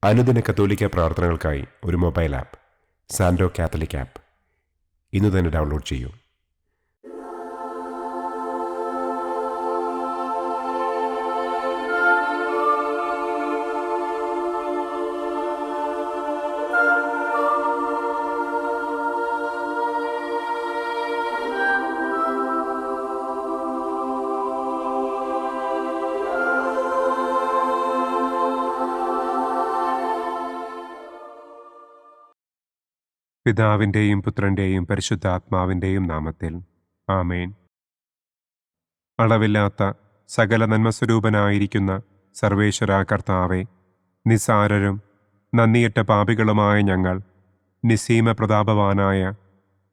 അനുദിന കത്തോലിക്ക പ്രാർത്ഥനകൾക്കായി ഒരു മൊബൈൽ ആപ്പ് സാൻഡോ കാത്തലിക് ആപ്പ് ഇന്ന് തന്നെ ഡൗൺലോഡ് ചെയ്യൂ. പിതാവിൻ്റെയും പുത്രൻ്റെയും പരിശുദ്ധാത്മാവിൻ്റെയും നാമത്തിൽ ആമേൻ. അളവില്ലാത്ത സകല നന്മസ്വരൂപനായിരിക്കുന്ന സർവേശ്വര കർത്താവെ, നിസാരരും നന്ദിയറ്റ പാപികളുമായ ഞങ്ങൾ നിസ്സീമ പ്രതാപവാനായ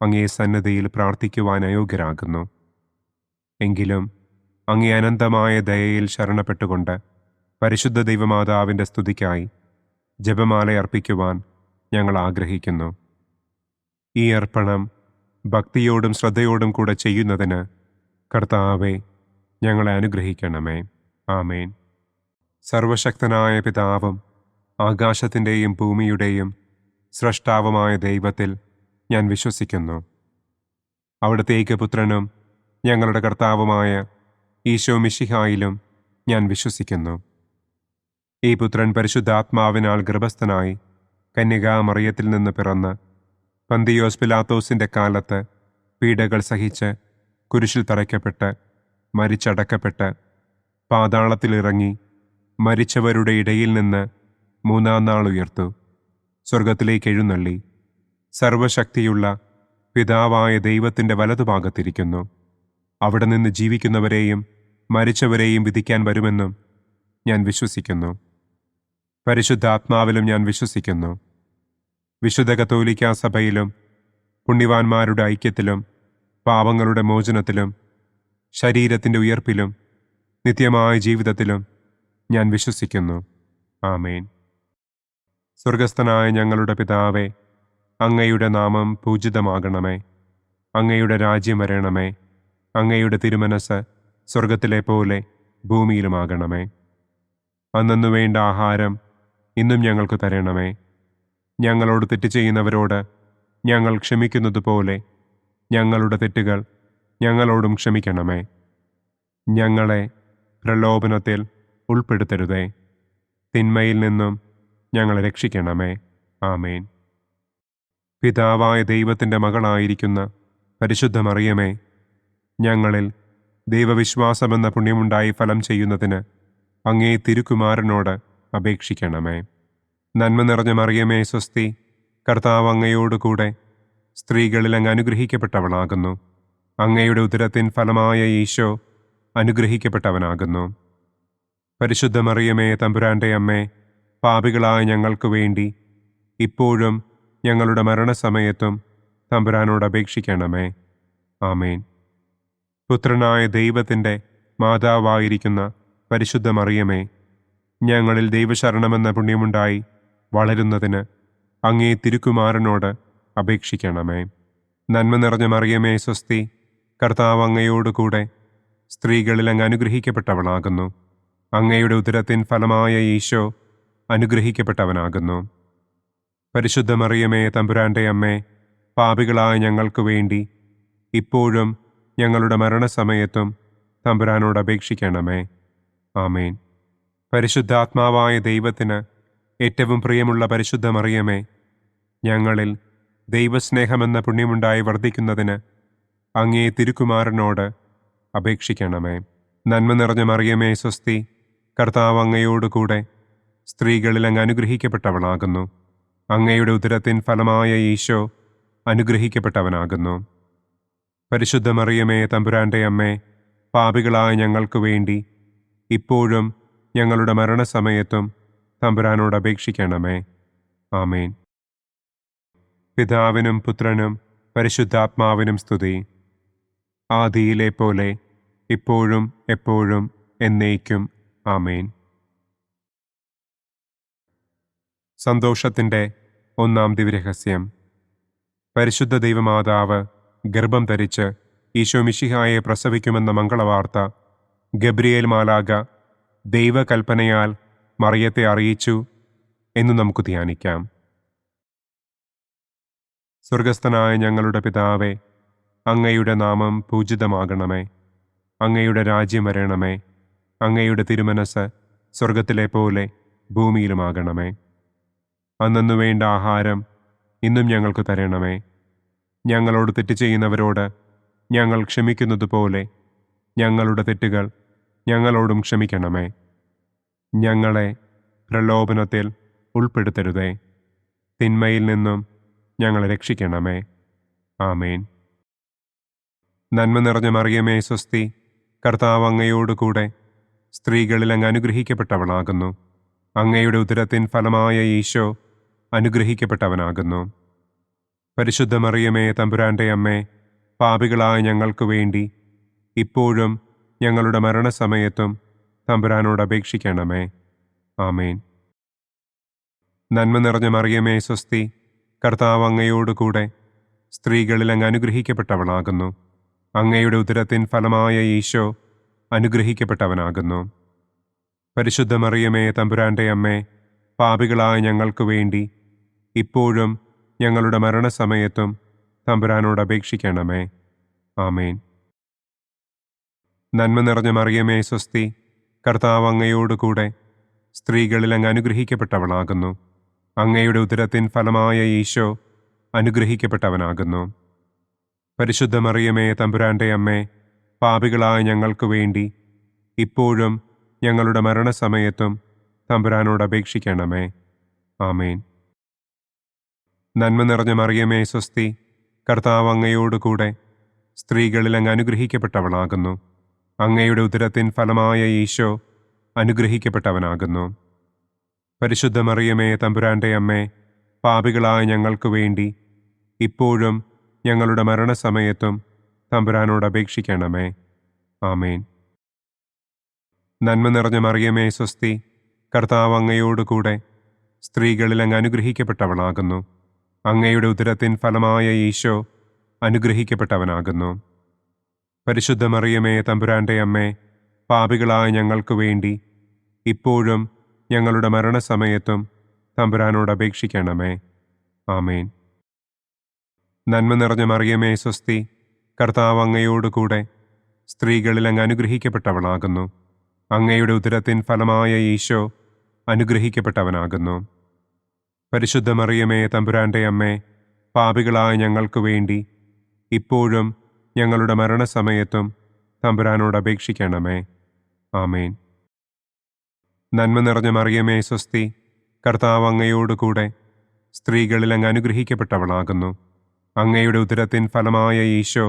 അങ്ങേ സന്നിധിയിൽ പ്രാർത്ഥിക്കുവാൻ അയോഗ്യരാകുന്നു. എങ്കിലും അങ്ങേ അനന്തമായ ദയയിൽ ശരണപ്പെട്ടുകൊണ്ട് പരിശുദ്ധ ദൈവമാതാവിൻ്റെ സ്തുതിക്കായി ജപമാല അർപ്പിക്കുവാൻ ഞങ്ങൾ ആഗ്രഹിക്കുന്നു. ഈ അർപ്പണം ഭക്തിയോടും ശ്രദ്ധയോടും കൂടെ ചെയ്യുന്നതിന് കർത്താവെ ഞങ്ങളെ അനുഗ്രഹിക്കണമേ. ആമേൻ. സർവശക്തനായ പിതാവും ആകാശത്തിൻ്റെയും ഭൂമിയുടെയും സ്രഷ്ടാവുമായ ദൈവത്തിൽ ഞാൻ വിശ്വസിക്കുന്നു. അവിടുത്തെ ഏകപുത്രനും ഞങ്ങളുടെ കർത്താവുമായ ഈശോ മിശിഹായിലും ഞാൻ വിശ്വസിക്കുന്നു. ഈ പുത്രൻ പരിശുദ്ധാത്മാവിനാൽ ഗർഭസ്ഥനായി കന്യകാമറിയത്തിൽ നിന്ന് പിറന്ന് പന്തിയോസ് പിലാത്തോസിൻ്റെ കാലത്ത് പീഡകൾ സഹിച്ച് കുരിശിൽ തറയ്ക്കപ്പെട്ട് മരിച്ചടക്കപ്പെട്ട് പാതാളത്തിലിറങ്ങി മരിച്ചവരുടെ ഇടയിൽ നിന്ന് മൂന്നാം നാൾ ഉയർത്തു സ്വർഗത്തിലേക്ക് എഴുന്നള്ളി സർവശക്തിയുള്ള പിതാവായ ദൈവത്തിൻ്റെ വലതുഭാഗത്തിരിക്കുന്നു. അവിടെ നിന്ന് ജീവിക്കുന്നവരെയും മരിച്ചവരെയും വിധിക്കാൻ വരുമെന്നും ഞാൻ വിശ്വസിക്കുന്നു. പരിശുദ്ധാത്മാവിലും ഞാൻ വിശ്വസിക്കുന്നു. വിശുദ്ധ കത്തോലിക്കാ സഭയിലും പുണ്യവാന്മാരുടെ ഐക്യത്തിലും പാപങ്ങളുടെ മോചനത്തിലും ശരീരത്തിൻ്റെ ഉയർപ്പിലും നിത്യമായ ജീവിതത്തിലും ഞാൻ വിശ്വസിക്കുന്നു. ആമേൻ. സ്വർഗസ്ഥനായ ഞങ്ങളുടെ പിതാവേ, അങ്ങയുടെ നാമം പൂജിതമാകണമേ. അങ്ങയുടെ രാജ്യം വരണമേ. അങ്ങയുടെ തിരുമനസ് സ്വർഗത്തിലെ പോലെ ഭൂമിയിലുമാകണമേ. അന്നന്നു വേണ്ട ആഹാരം ഇന്നും ഞങ്ങൾക്ക് തരണമേ. ഞങ്ങളോട് തെറ്റ് ചെയ്യുന്നവരോട് ഞങ്ങൾ ക്ഷമിക്കുന്നത് പോലെ ഞങ്ങളുടെ തെറ്റുകൾ ഞങ്ങളോടും ക്ഷമിക്കണമേ. ഞങ്ങളെ പ്രലോഭനത്തിൽ ഉൾപ്പെടുത്തരുതേ. തിന്മയിൽ നിന്നും ഞങ്ങളെ രക്ഷിക്കണമേ. ആമേൻ. പിതാവായ ദൈവത്തിൻ്റെ മകളായിരിക്കുന്ന പരിശുദ്ധ മറിയമേ, ഞങ്ങളിൽ ദൈവവിശ്വാസമെന്ന പുണ്യമുണ്ടായി ഫലം ചെയ്യുന്നതിന് അങ്ങേ തിരുക്കുമാരനോട് അപേക്ഷിക്കണമേ. നന്മ നിറഞ്ഞ മറിയമേ സ്വസ്തി, കർത്താവ് അങ്ങയോടുകൂടെ സ്ത്രീകളിൽ അങ്ങ് അനുഗ്രഹിക്കപ്പെട്ടവളാകുന്നു. അങ്ങയുടെ ഉദരത്തിൻ ഫലമായ ഈശോ അനുഗ്രഹിക്കപ്പെട്ടവനാകുന്നു. പരിശുദ്ധ മറിയമേ തമ്പുരാൻ്റെ അമ്മേ, പാപികളായ ഞങ്ങൾക്ക് വേണ്ടി ഇപ്പോഴും ഞങ്ങളുടെ മരണസമയത്തും തമ്പുരാനോട് അപേക്ഷിക്കണമേ. ആമേൻ. പുത്രനായ ദൈവത്തിൻ്റെ മാതാവായിരിക്കുന്ന പരിശുദ്ധ മറിയമേ, ഞങ്ങളിൽ ദൈവശരണമെന്ന പുണ്യമുണ്ടായി വളരുന്നതിന് അങ്ങേ തിരുക്കുമാരനോട് അപേക്ഷിക്കണമേ. നന്മ നിറഞ്ഞ മറിയമേ സ്വസ്തി, കർത്താവ് അങ്ങയോടുകൂടെ സ്ത്രീകളിൽ അങ്ങ് അനുഗ്രഹിക്കപ്പെട്ടവളാകുന്നു. അങ്ങയുടെ ഉദരത്തിൻ ഫലമായ ഈശോ അനുഗ്രഹിക്കപ്പെട്ടവനാകുന്നു. പരിശുദ്ധ മറിയമേ തമ്പുരാൻ്റെ അമ്മേ, പാപികളായ ഞങ്ങൾക്ക് വേണ്ടി ഇപ്പോഴും ഞങ്ങളുടെ മരണസമയത്തും തമ്പുരാനോട് അപേക്ഷിക്കണമേ. ആമേൻ. പരിശുദ്ധാത്മാവായ ദൈവത്തിന് ഏറ്റവും പ്രിയമുള്ള പരിശുദ്ധ മറിയമേ, ഞങ്ങളിൽ ദൈവസ്നേഹമെന്ന പുണ്യമുണ്ടായി വർദ്ധിക്കുന്നതിന് അങ്ങേ തിരുക്കുമാരനോട് അപേക്ഷിക്കണമേ. നന്മ നിറഞ്ഞ മറിയമേ സ്വസ്തി, കർത്താവ് അങ്ങയോടുകൂടെ സ്ത്രീകളിൽ അങ്ങ് അനുഗ്രഹിക്കപ്പെട്ടവളാകുന്നു. അങ്ങയുടെ ഉദരത്തിൻ ഫലമായ ഈശോ അനുഗ്രഹിക്കപ്പെട്ടവനാകുന്നു. പരിശുദ്ധ മറിയമേ തമ്പുരാൻ്റെ അമ്മേ, പാപികളായ ഞങ്ങൾക്ക് വേണ്ടി ഇപ്പോഴും ഞങ്ങളുടെ മരണസമയത്തും തമ്പുരാനോട് അപേക്ഷിക്കണമേ. ആമേൻ. പിതാവിനും പുത്രനും പരിശുദ്ധാത്മാവിനും സ്തുതി. ആദിയിലെ പോലെ ഇപ്പോഴും എപ്പോഴും എന്നേക്കും. ആമേൻ. സന്തോഷത്തിൻ്റെ ഒന്നാം ദിവ്യരഹസ്യം. പരിശുദ്ധ ദൈവമാതാവ് ഗർഭം ധരിച്ച് ഈശോ മിശിഹായെ പ്രസവിക്കുമെന്ന മംഗളവാർത്ത ഗബ്രിയേൽ മാലാഖ ദൈവകൽപ്പനയാൽ മറിയത്തെ അറിയിച്ചു. എന്ന് നമുക്ക് ധ്യാനിക്കാം. സ്വർഗസ്ഥനായ ഞങ്ങളുടെ പിതാവേ, അങ്ങയുടെ നാമം പൂജിതമാകണമേ. അങ്ങയുടെ രാജ്യം വരണമേ. അങ്ങയുടെ തിരുമനസ് സ്വർഗത്തിലെ പോലെ ഭൂമിയിലുമാകണമേ. അന്നന്നു വേണ്ട ആഹാരം ഇന്നും ഞങ്ങൾക്ക് തരണമേ. ഞങ്ങളോട് തെറ്റ് ചെയ്യുന്നവരോട് ഞങ്ങൾ ക്ഷമിക്കുന്നത് പോലെ ഞങ്ങളുടെ തെറ്റുകൾ ഞങ്ങളോടും ക്ഷമിക്കണമേ. ഞങ്ങളെ പ്രലോഭനത്തിൽ ഉൾപ്പെടുത്തരുതേ. തിന്മയിൽ നിന്നും ഞങ്ങളെ രക്ഷിക്കണമേ. ആമേൻ. നന്മ നിറഞ്ഞ മറിയമേ സ്വസ്തി, കർത്താവ് അങ്ങയോടുകൂടെ സ്ത്രീകളിൽ അങ്ങ് അനുഗ്രഹിക്കപ്പെട്ടവളാകുന്നു. അങ്ങയുടെ ഉദരത്തിൻ ഫലമായ ഈശോ അനുഗ്രഹിക്കപ്പെട്ടവനാകുന്നു. പരിശുദ്ധ മറിയമേ തമ്പുരാൻ്റെ അമ്മേ, പാപികളായ ഞങ്ങൾക്ക് വേണ്ടി ഇപ്പോഴും ഞങ്ങളുടെ മരണസമയത്തും തമ്പുരാനോട് അപേക്ഷിക്കണമേ. ആമേൻ. നന്മ നിറഞ്ഞ മറിയമേ സ്വസ്തി, കർത്താവ് അങ്ങയോടുകൂടെ സ്ത്രീകളിൽ അങ്ങ് അനുഗ്രഹിക്കപ്പെട്ടവളാകുന്നു. അങ്ങയുടെ ഉദരത്തിൻ ഫലമായ ഈശോ അനുഗ്രഹിക്കപ്പെട്ടവനാകുന്നു. പരിശുദ്ധ മറിയമേ തമ്പുരാൻ്റെ അമ്മേ, പാപികളായ ഞങ്ങൾക്ക് വേണ്ടി ഇപ്പോഴും ഞങ്ങളുടെ മരണസമയത്തും തമ്പുരാനോട് അപേക്ഷിക്കണമേ. ആമേൻ. നന്മ നിറഞ്ഞ മറിയമേ സ്വസ്തി, കർത്താവ് അങ്ങയോടുകൂടെ സ്ത്രീകളിൽ അങ്ങ് അനുഗ്രഹിക്കപ്പെട്ടവളാകുന്നു. അങ്ങയുടെ ഉദരത്തിൻ ഫലമായ ഈശോ അനുഗ്രഹിക്കപ്പെട്ടവനാകുന്നു. പരിശുദ്ധ മറിയമേ തമ്പുരാൻ്റെ അമ്മേ, പാപികളായ ഞങ്ങൾക്ക് വേണ്ടി ഇപ്പോഴും ഞങ്ങളുടെ മരണസമയത്തും തമ്പുരാനോട് അപേക്ഷിക്കണമേ. ആമേൻ. നന്മ നിറഞ്ഞ മറിയമേ സ്വസ്തി, കർത്താവ് അങ്ങയോടുകൂടെ സ്ത്രീകളിൽ അങ്ങ് അനുഗ്രഹിക്കപ്പെട്ടവളാകുന്നു. അങ്ങയുടെ ഉദരത്തിൻ ഫലമായ ഈശോ അനുഗ്രഹിക്കപ്പെട്ടവനാകുന്നു. പരിശുദ്ധ മറിയമേ തമ്പുരാൻ്റെ അമ്മേ, പാപികളായ ഞങ്ങൾക്ക് വേണ്ടി ഇപ്പോഴും ഞങ്ങളുടെ മരണസമയത്തും തമ്പുരാനോട് അപേക്ഷിക്കണമേ. ആമേൻ. നന്മ നിറഞ്ഞ മറിയമേ സ്വസ്തി, കർത്താവ് അങ്ങയോടുകൂടെ സ്ത്രീകളിൽ അങ്ങ് അനുഗ്രഹിക്കപ്പെട്ടവളാകുന്നു. അങ്ങയുടെ ഉദരത്തിൻ ഫലമായ ഈശോ അനുഗ്രഹിക്കപ്പെട്ടവനാകുന്നു. പരിശുദ്ധ മറിയമേ തമ്പുരാൻ്റെ അമ്മേ, പാപികളായ ഞങ്ങൾക്ക് വേണ്ടി ഇപ്പോഴും ഞങ്ങളുടെ മരണസമയത്തും തമ്പുരാനോട് അപേക്ഷിക്കണമേ. ആമേൻ. നന്മ നിറഞ്ഞ മറിയമേ സ്വസ്തി, കർത്താവ് അങ്ങയോടുകൂടെ സ്ത്രീകളിൽ അങ്ങ് അനുഗ്രഹിക്കപ്പെട്ടവളാകുന്നു. അങ്ങയുടെ ഉദരത്തിൻ ഫലമായ ഈശോ അനുഗ്രഹിക്കപ്പെട്ടവനാകുന്നു. പരിശുദ്ധ മറിയമേ തമ്പുരാൻ്റെ അമ്മേ, പാപികളായ ഞങ്ങൾക്ക് വേണ്ടി ഇപ്പോഴും ഞങ്ങളുടെ മരണസമയത്തും തമ്പുരാനോട് അപേക്ഷിക്കണമേ. ആമേൻ. നന്മ നിറഞ്ഞ മറിയമേ സ്വസ്തി, കർത്താവ് അങ്ങയോടുകൂടെ സ്ത്രീകളിൽ അങ്ങ് അനുഗ്രഹിക്കപ്പെട്ടവളാകുന്നു. അങ്ങയുടെ ഉദരത്തിൻ ഫലമായ ഈശോ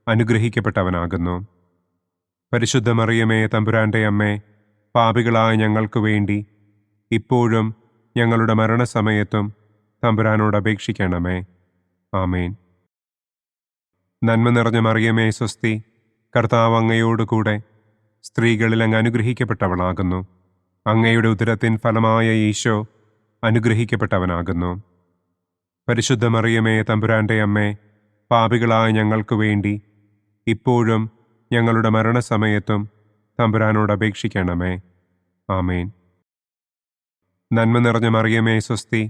അനുഗ്രഹിക്കപ്പെട്ടവനാകുന്നു. പരിശുദ്ധ മറിയമേ തമ്പുരാൻ്റെ അമ്മേ, പാപികളായ ഞങ്ങൾക്ക് വേണ്ടി ഇപ്പോഴും ഞങ്ങളുടെ മരണസമയത്തും തമ്പുരാനോട് അപേക്ഷിക്കണമേ. ആമേൻ. നന്മ നിറഞ്ഞ മറിയമേ സ്വസ്തി, കർത്താവ് അങ്ങയോടുകൂടെ സ്ത്രീകളിൽ അങ്ങ് അനുഗ്രഹിക്കപ്പെട്ടവളാകുന്നു. അങ്ങയുടെ ഉദരത്തിൻ ഫലമായ ഈശോ അനുഗ്രഹിക്കപ്പെട്ടവനാകുന്നു. പരിശുദ്ധ മറിയമേ തമ്പുരാൻ്റെ അമ്മേ, പാപികളായ ഞങ്ങൾക്ക് വേണ്ടി ഇപ്പോഴും ഞങ്ങളുടെ മരണസമയത്തും തമ്പുരാനോട് അപേക്ഷിക്കണമേ. ആമേൻ. നന്മ നിറഞ്ഞ മറിയമേ സ്വസ്തി,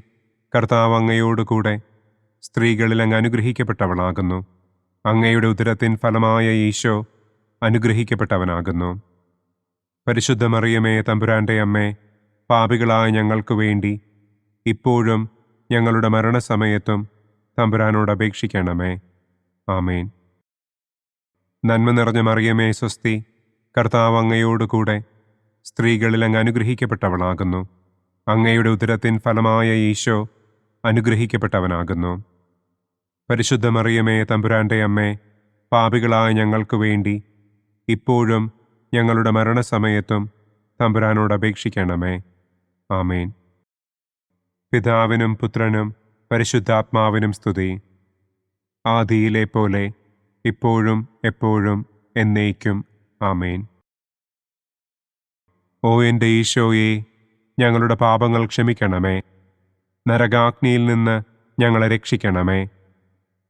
കർത്താവ് അങ്ങയോടുകൂടെ സ്ത്രീകളിൽ അങ്ങ് അനുഗ്രഹിക്കപ്പെട്ടവളാകുന്നു. അങ്ങയുടെ ഉദരത്തിൻ ഫലമായ ഈശോ അനുഗ്രഹിക്കപ്പെട്ടവനാകുന്നു. പരിശുദ്ധ മറിയമേ തമ്പുരാൻ്റെ അമ്മേ, പാപികളായ ഞങ്ങൾക്ക് വേണ്ടി ഇപ്പോഴും ഞങ്ങളുടെ മരണസമയത്തും തമ്പുരാനോട് അപേക്ഷിക്കണമേ. ആമേൻ. നന്മ നിറഞ്ഞ മറിയമേ സ്വസ്തി, കർത്താവ് അങ്ങയോടുകൂടെ സ്ത്രീകളിൽ അങ്ങ് അനുഗ്രഹിക്കപ്പെട്ടവളാകുന്നു. അങ്ങയുടെ ഉദരത്തിൻ ഫലമായ ഈശോ അനുഗ്രഹിക്കപ്പെട്ടവനാകുന്നു. പരിശുദ്ധ മറിയമേ തമ്പുരാൻ്റെ അമ്മേ, പാപികളായ ഞങ്ങൾക്ക് വേണ്ടി ഇപ്പോഴും ഞങ്ങളുടെ മരണസമയത്തും തമ്പുരാനോട് അപേക്ഷിക്കണമേ. ആമേൻ. പിതാവിനും പുത്രനും പരിശുദ്ധാത്മാവിനും സ്തുതി. ആദിയിലെ പോലെ ഇപ്പോഴും എപ്പോഴും എന്നേക്കും. ആമേൻ. ഓ എൻ്റെ ഈശോയെ, ഞങ്ങളുടെ പാപങ്ങൾ ക്ഷമിക്കണമേ. നരകാഗ്നിയിൽ നിന്ന് ഞങ്ങളെ രക്ഷിക്കണമേ.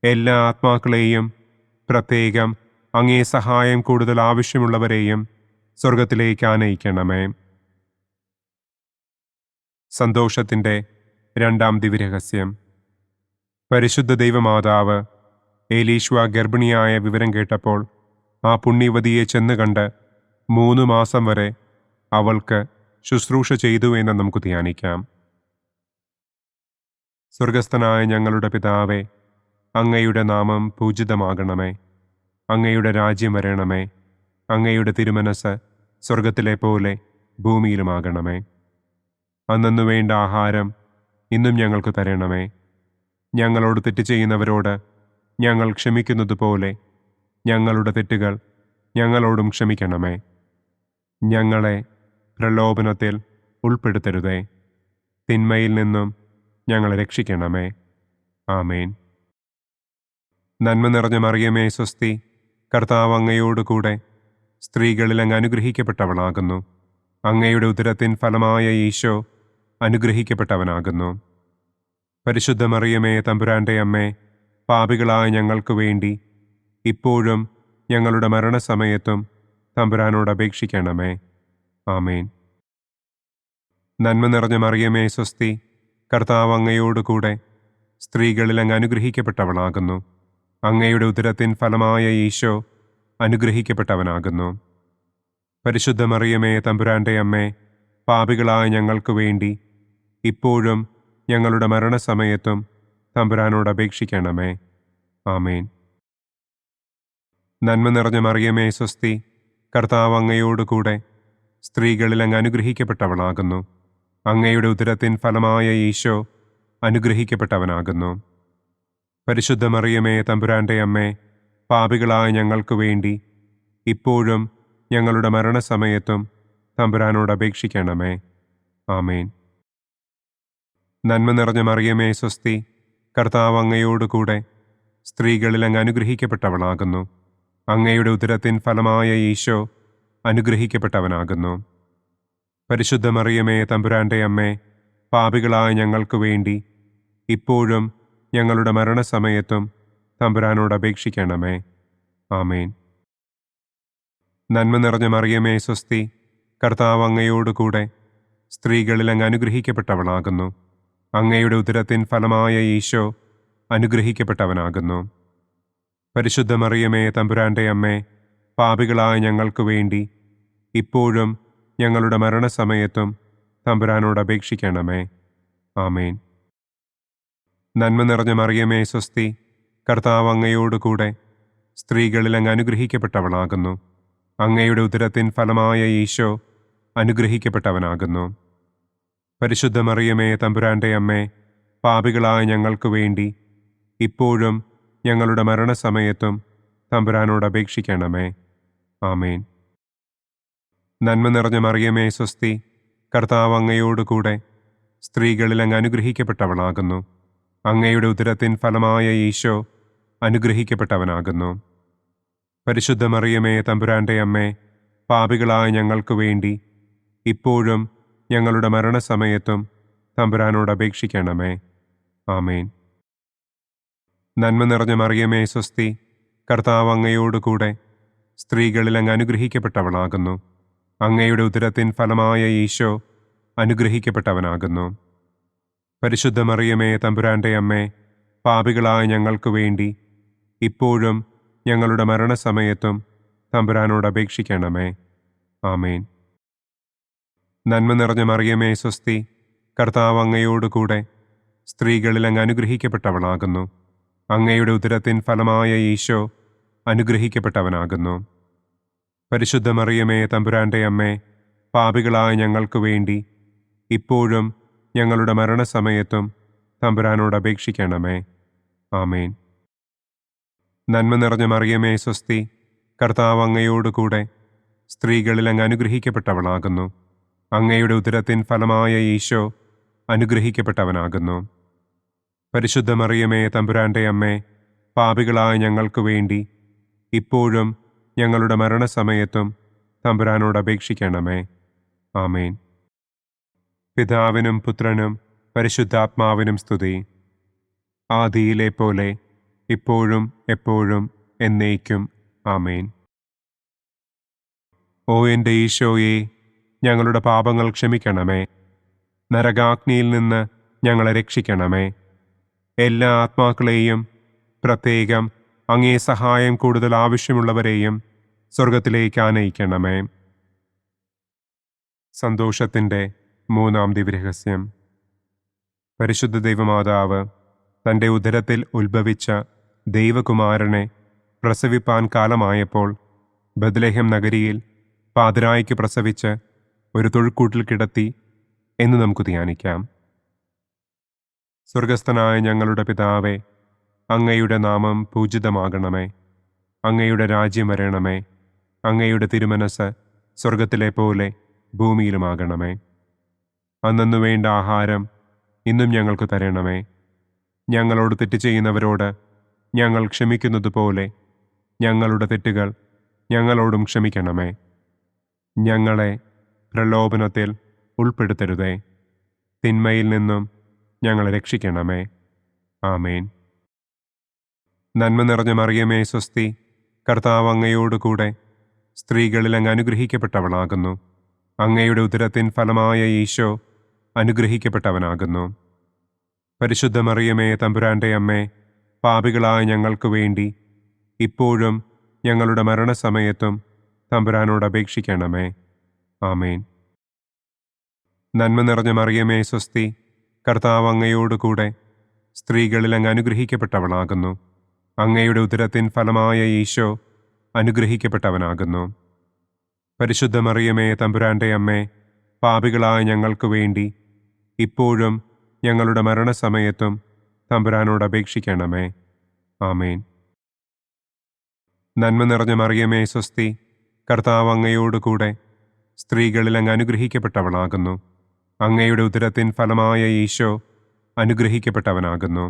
എല്ലാ ആത്മാക്കളെയും, പ്രത്യേകം അങ്ങേ സഹായം കൂടുതൽ ആവശ്യമുള്ളവരെയും സ്വർഗത്തിലേക്ക് ആനയിക്കണമേ. സന്തോഷത്തിൻ്റെ രണ്ടാം ദിവ്യരഹസ്യം. പരിശുദ്ധ ദൈവമാതാവ് ഏലീശ്വ ഗർഭിണിയായ വിവരം കേട്ടപ്പോൾ ആ പുണ്യവതിയെ ചെന്ന് കണ്ട് 3 മാസം വരെ അവൾക്ക് ശുശ്രൂഷ ചെയ്തു എന്ന് നമുക്ക് ധ്യാനിക്കാം. സ്വർഗസ്ഥനായ ഞങ്ങളുടെ പിതാവേ, അങ്ങയുടെ നാമം പൂജിതമാകണമേ. അങ്ങയുടെ രാജ്യം വരണമേ. അങ്ങയുടെ തിരുമനസ് സ്വർഗത്തിലെ പോലെ ഭൂമിയിലുമാകണമേ. അന്നന്നു വേണ്ട ആഹാരം ഇന്നും ഞങ്ങൾക്ക് തരണമേ. ഞങ്ങളോട് തെറ്റ് ചെയ്യുന്നവരോട് ഞങ്ങൾ ക്ഷമിക്കുന്നത് പോലെ ഞങ്ങളുടെ തെറ്റുകൾ ഞങ്ങളോടും ക്ഷമിക്കണമേ. ഞങ്ങളെ പ്രലോഭനത്തിൽ ഉൾപ്പെടുത്തരുതേ. തിന്മയിൽ നിന്നും ഞങ്ങളെ രക്ഷിക്കണമേ. ആമേൻ. നന്മ നിറഞ്ഞ മറിയമേ സ്വസ്തി, കർത്താവ് അങ്ങയോട് കൂടെ സ്ത്രീകളിൽ അങ്ങ് അനുഗ്രഹിക്കപ്പെട്ടവളാകുന്നു. അങ്ങയുടെ ഉദരത്തിൻ ഫലമായ ഈശോ അനുഗ്രഹിക്കപ്പെട്ടവനാകുന്നു. പരിശുദ്ധ മറിയമേ തമ്പുരാൻ്റെ അമ്മേ, പാപികളായ ഞങ്ങൾക്ക് വേണ്ടി ഇപ്പോഴും ഞങ്ങളുടെ മരണസമയത്തും തമ്പുരാനോട് അപേക്ഷിക്കണമേ. ആമേൻ. നന്മ നിറഞ്ഞ മറിയമേ സ്വസ്തി, കർത്താവ് അങ്ങയോട് കൂടെ സ്ത്രീകളിൽ അങ്ങ് അനുഗ്രഹിക്കപ്പെട്ടവളാകുന്നു. അങ്ങയുടെ ഉദരത്തിൻ ഫലമായ ഈശോ അനുഗ്രഹിക്കപ്പെട്ടവനാകുന്നു. പരിശുദ്ധ മറിയമേ തമ്പുരാൻ്റെ അമ്മേ, പാപികളായ ഞങ്ങൾക്ക് വേണ്ടി ഇപ്പോഴും ഞങ്ങളുടെ മരണസമയത്തും തമ്പുരാനോട് അപേക്ഷിക്കണമേ. ആമേൻ. നന്മ നിറഞ്ഞ മറിയമേ സ്വസ്തി, കർത്താവ് അങ്ങയോട് കൂടെ സ്ത്രീകളിൽ അങ്ങ് അനുഗ്രഹിക്കപ്പെട്ടവളാകുന്നു. അങ്ങയുടെ ഉദരത്തിൻ ഫലമായ ഈശോ അനുഗ്രഹിക്കപ്പെട്ടവനാകുന്നു. പരിശുദ്ധ മറിയമേ തമ്പുരാൻ്റെ അമ്മേ, പാപികളായ ഞങ്ങൾക്ക് വേണ്ടി ഇപ്പോഴും ഞങ്ങളുടെ മരണസമയത്തും തമ്പുരാനോട് അപേക്ഷിക്കണമേ. ആമേൻ. നന്മ നിറഞ്ഞ മറിയമേ സ്വസ്തി, കർത്താവ് അങ്ങയോട് കൂടെ സ്ത്രീകളിൽ അങ്ങ് അനുഗ്രഹിക്കപ്പെട്ടവളാകുന്നു. അങ്ങയുടെ ഉദരത്തിൻ ഫലമായ ഈശോ അനുഗ്രഹിക്കപ്പെട്ടവനാകുന്നു. പരിശുദ്ധ മറിയമേ തമ്പുരാൻ്റെ അമ്മേ, പാപികളായ ഞങ്ങൾക്ക് വേണ്ടി ഇപ്പോഴും ഞങ്ങളുടെ മരണസമയത്തും തമ്പുരാനോട് അപേക്ഷിക്കണമേ. ആമേൻ. നന്മ നിറഞ്ഞ മറിയമേ സ്വസ്തി, കർത്താവ് അങ്ങയോട് കൂടെ സ്ത്രീകളിൽ അങ്ങ് അനുഗ്രഹിക്കപ്പെട്ടവളാകുന്നു. അങ്ങയുടെ ഉദരത്തിൻ ഫലമായ ഈശോ അനുഗ്രഹിക്കപ്പെട്ടവനാകുന്നു. പരിശുദ്ധ മറിയമേ തമ്പുരാൻ്റെ അമ്മേ, പാപികളായ ഞങ്ങൾക്ക് വേണ്ടി ഇപ്പോഴും ഞങ്ങളുടെ മരണസമയത്തും തമ്പുരാനോട് അപേക്ഷിക്കണമേ. ആമേൻ. നന്മ നിറഞ്ഞ മറിയമേ സ്വസ്തി, കർത്താവ് അങ്ങയോട് കൂടെ സ്ത്രീകളിൽ അങ്ങ് അനുഗ്രഹിക്കപ്പെട്ടവളാകുന്നു. അങ്ങയുടെ ഉദരത്തിൻ ഫലമായ ഈശോ അനുഗ്രഹിക്കപ്പെട്ടവനാകുന്നു. പരിശുദ്ധ മറിയമേ തമ്പുരാൻ്റെ അമ്മേ, പാപികളായ ഞങ്ങൾക്ക് വേണ്ടി ഇപ്പോഴും ഞങ്ങളുടെ മരണസമയത്തും തമ്പുരാനോട് അപേക്ഷിക്കണമേ. ആമേൻ. നന്മ നിറഞ്ഞ മറിയമേ സ്വസ്തി, കർത്താവ് അങ്ങയോട് കൂടെ സ്ത്രീകളിൽ അങ്ങ് അനുഗ്രഹിക്കപ്പെട്ടവളാകുന്നു. അങ്ങയുടെ ഉദരത്തിൻ ഫലമായ ഈശോ അനുഗ്രഹിക്കപ്പെട്ടവനാകുന്നു. പരിശുദ്ധ മറിയമേ തമ്പുരാൻ്റെ അമ്മേ, പാപികളായ ഞങ്ങൾക്ക് വേണ്ടി ഇപ്പോഴും ഞങ്ങളുടെ മരണസമയത്തും തമ്പുരാനോട് അപേക്ഷിക്കണമേ. ആമേൻ. നന്മ നിറഞ്ഞ മറിയമേ സ്വസ്തി, കർത്താവ് അങ്ങയോട് കൂടെ സ്ത്രീകളിൽ അങ്ങ് അനുഗ്രഹിക്കപ്പെട്ടവളാകുന്നു. അങ്ങയുടെ ഉദരത്തിൻ ഫലമായ ഈശോ അനുഗ്രഹിക്കപ്പെട്ടവനാകുന്നു. പരിശുദ്ധ മറിയമേ തമ്പുരാൻ്റെ അമ്മേ, പാപികളായ ഞങ്ങൾക്ക് വേണ്ടി ഇപ്പോഴും ഞങ്ങളുടെ മരണസമയത്തും തമ്പുരാനോട് അപേക്ഷിക്കണമേ. ആമേൻ. നന്മ നിറഞ്ഞ മറിയമേ സ്വസ്തി, കർത്താവ് അങ്ങയോട് കൂടെ സ്ത്രീകളിൽ അങ്ങ് അനുഗ്രഹിക്കപ്പെട്ടവളാകുന്നു. അങ്ങയുടെ ഉദരത്തിൻ ഫലമായ ഈശോ അനുഗ്രഹിക്കപ്പെട്ടവനാകുന്നു. പരിശുദ്ധ മറിയമേ തമ്പുരാൻ്റെ അമ്മേ, പാപികളായ ഞങ്ങൾക്ക് വേണ്ടി ഇപ്പോഴും ഞങ്ങളുടെ മരണസമയത്തും തമ്പുരാനോട് അപേക്ഷിക്കണമേ. ആമേൻ. നന്മ നിറഞ്ഞ മറിയമേ സ്വസ്തി, കർത്താവ് അങ്ങയോട് കൂടെ സ്ത്രീകളിൽ അങ്ങ് അനുഗ്രഹിക്കപ്പെട്ടവളാകുന്നു. അങ്ങയുടെ ഉദരത്തിൻ ഫലമായ ഈശോ അനുഗ്രഹിക്കപ്പെട്ടവനാകുന്നു. പരിശുദ്ധ മറിയമേ തമ്പുരാൻ്റെ അമ്മേ, പാപികളായ ഞങ്ങൾക്ക് വേണ്ടി ഇപ്പോഴും ഞങ്ങളുടെ മരണസമയത്തും തമ്പുരാനോട് അപേക്ഷിക്കണമേ. ആമേൻ. പിതാവിനും പുത്രനും പരിശുദ്ധാത്മാവിനും സ്തുതി. ആദിയിലെ പോലെ ഇപ്പോഴും എപ്പോഴും എന്നേക്കും. ആമേൻ. ഓ എൻ്റെ ഈശോയെ, ഞങ്ങളുടെ പാപങ്ങൾ ക്ഷമിക്കണമേ. നരകാഗ്നിയിൽ നിന്ന് ഞങ്ങളെ രക്ഷിക്കണമേ. എല്ലാ ആത്മാക്കളെയും, പ്രത്യേകം അങ്ങേ സഹായം കൂടുതൽ ആവശ്യമുള്ളവരെയും സ്വർഗത്തിലേക്ക് ആനയിക്കണമേ. സന്തോഷത്തിൻ്റെ മൂന്നാം ദിവ്യരഹസ്യം. പരിശുദ്ധ ദൈവമാതാവ് തൻ്റെ ഉദരത്തിൽ ഉത്ഭവിച്ച ദൈവകുമാരനെ പ്രസവിപ്പാൻ കാലമായപ്പോൾ ബത്ലഹേം നഗരിയിൽ പാതിരായ്ക്ക് പ്രസവിച്ച് ഒരു തൊഴുക്കൂട്ടിൽ കിടത്തി എന്ന് നമുക്ക് ധ്യാനിക്കാം. സ്വർഗസ്ഥനായ ഞങ്ങളുടെ പിതാവേ, അങ്ങയുടെ നാമം പൂജിതമാകണമേ. അങ്ങയുടെ രാജ്യം വരണമേ. അങ്ങയുടെ തിരുമനസ് സ്വർഗത്തിലെ പോലെ ഭൂമിയിലുമാകണമേ. അന്നന്നു വേണ്ട ആഹാരം ഇന്നും ഞങ്ങൾക്ക് തരണമേ. ഞങ്ങളോട് തെറ്റ് ചെയ്യുന്നവരോട് ഞങ്ങൾ ക്ഷമിക്കുന്നത് പോലെ ഞങ്ങളുടെ തെറ്റുകൾ ഞങ്ങളോടും ക്ഷമിക്കണമേ. ഞങ്ങളെ പ്രലോഭനത്തിൽ ഉൾപ്പെടുത്തരുതേ. തിന്മയിൽ നിന്നും ഞങ്ങളെ രക്ഷിക്കണമേ. ആമേൻ. നന്മ നിറഞ്ഞ മറിയമേ സ്വസ്തി, കർത്താവ് അങ്ങയോടുകൂടെ സ്ത്രീകളിൽ അങ്ങ് അനുഗ്രഹിക്കപ്പെട്ടവളാകുന്നു. അങ്ങയുടെ ഉദരത്തിൻ ഫലമായ ഈശോ അനുഗ്രഹിക്കപ്പെട്ടവനാകുന്നു. പരിശുദ്ധ മറിയമേ തമ്പുരാൻ്റെ അമ്മേ, പാപികളായ ഞങ്ങൾക്ക് വേണ്ടി ഇപ്പോഴും ഞങ്ങളുടെ മരണസമയത്തും തമ്പുരാനോട് അപേക്ഷിക്കണമേ. ആമേൻ. നന്മ നിറഞ്ഞ മറിയമേ സ്വസ്തി, കർത്താവ് അങ്ങയോടുകൂടെ സ്ത്രീകളിൽ അങ്ങ് അനുഗ്രഹിക്കപ്പെട്ടവളാകുന്നു. അങ്ങയുടെ ഉദരത്തിൻ ഫലമായ ഈശോ അനുഗ്രഹിക്കപ്പെട്ടവനാകുന്നു. പരിശുദ്ധ മറിയമേ തമ്പുരാൻ്റെ അമ്മേ, പാപികളായ ഞങ്ങൾക്ക് വേണ്ടി ഇപ്പോഴും ഞങ്ങളുടെ മരണസമയത്തും തമ്പുരാനോട് അപേക്ഷിക്കണമേ. ആമേൻ. നന്മ നിറഞ്ഞ മറിയമേ സ്വസ്തി, കർത്താവ് അങ്ങയോടുകൂടെ സ്ത്രീകളിൽ അങ്ങ് അനുഗ്രഹിക്കപ്പെട്ടവളാകുന്നു. അങ്ങയുടെ ഉദരത്തിൻ ഫലമായ ഈശോ അനുഗ്രഹിക്കപ്പെട്ടവനാകുന്നു.